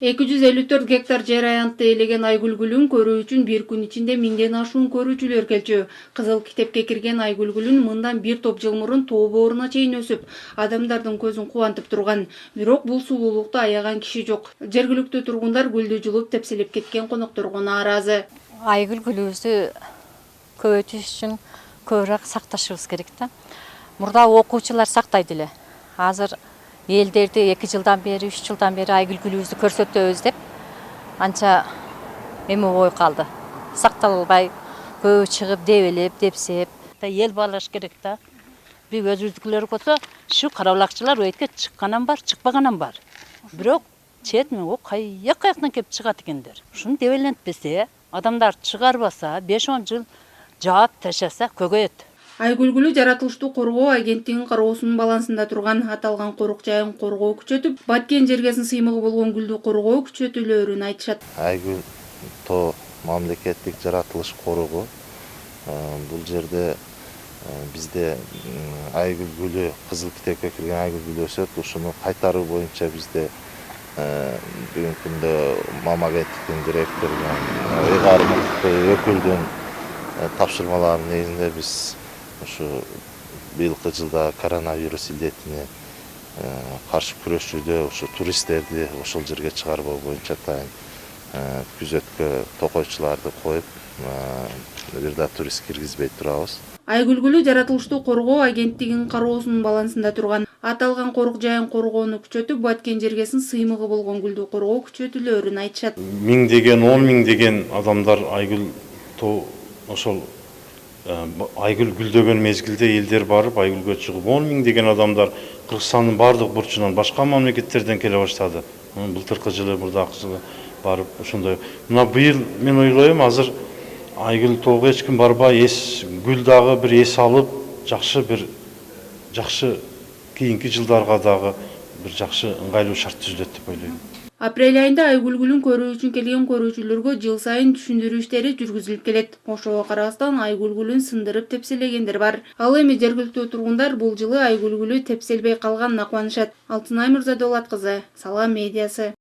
254 гектар жер аянтты ээлеген Айгүл-гүлүн көрүү үчүн бир күн ичинде 1000ден ашуун көрүүчүлөр келчү. Кызыл китепке кирген Айгүл-гүлүн мындан бир топ жыл мурун тоо бооруна чейин өсүп, адамдардын көзүн кубантып турган. Бирок бул сулуулукту аяган киши жок. Жергиликтүү тургундар гүлдү жулуп, тепселеп кеткен конокторго нааразы. Айгүл-гүлүбүздү көбөйтүш үчүн көбүрөөк сакташыбыз керек да. Мурда окуучулар сактайт эле. Азыр элдерди 2 жылдан бери, 3 жылдан бери Айгүл-гүлүбүздү көрсөтөбүз деп анча эме ой калды. Сакталбай көбү чыгып дебелеп, депсеп, эл баалаш керек да. Бир өзүбүздүкүлөр болсо, şu карабалакчылар өйткө чыкканан бар, чыкпаганан бар. Бирок чет мен каяктан кеп чыгат экендер. Ушуну дебелентпесе, адамдар чыгарбаса, 5-10 жыл жаап ташаса көгөйөт. Айгүл-гүлү жаратылыштуу коргоо агенттигинин кароосунун балансында турган. Аталган корук жайын коргоо күчөтүп, Баткен жергесинин сыймыгы болгон гүлдү коргоо күчөтүлөөрүн айтышат. Айгүл тоо мамлекеттик жаратылыш коругу. Бул жерде бизде Айгүл гүлү, кызыл китепке кирген Айгүл гүлү өсөт. Ушуну кайтаруу боюнча бизде бүгүнкү күндө мамагенттиктин директору, ыйгарымдык өкүлдүн тапшырмаларынын негизинде биз ушу быйылкы жылда коронавирус илдетине каршы күрөшүүдө ушу туристтерди ошол жерге чыгарбоо боюнча атайын күзөткө токойчуларды коюп, бир да турист киргизбей турабыз. Айгүл-гүлү жаратылыштуу коргоо агенттигинин кароосунун балансында турган. Аталган корук жайын коргоону күчөтүп, Баткен жергесинин сыймыгы болгон гүлдү коргоо күчөтүлөөрүн айтышат. Миңдеген, 10 миңдеген адамдар Айгүл тоо ошол Айгүл гүлдөгөн мезгилде элдер барып Айгүлгө чыгып, 10 миңдеген адамдар Кыргызстандын бардык бурчунан, башка мамлекеттерден келе баштады. Былтыркы жылы, мурдакы жылы барып ошондой. Мына быйыл мен ойлойм, азыр Айгүл тоого эч ким барбай, гүл дагы бир эс алып, жакшы кийинки жылдарга дагы бир жакшы ыңгайлуу шарт түзүлөт деп ойлойм. Апрель айында Айгүл-гүлүн көрүү үчүн келген көрүүчүлөргө жыл сайын түшүндүрүү иштери жүргүзүлүп келет. Ошого карабастан Айгүл-гүлүн сындырып тепселегендер бар. Ал эми жергиликтүү тургундар бул жылы Айгүл-гүлү тепселбей калганына кубанышат. Алтынай Мырзадолат кызы, Салам медиасы.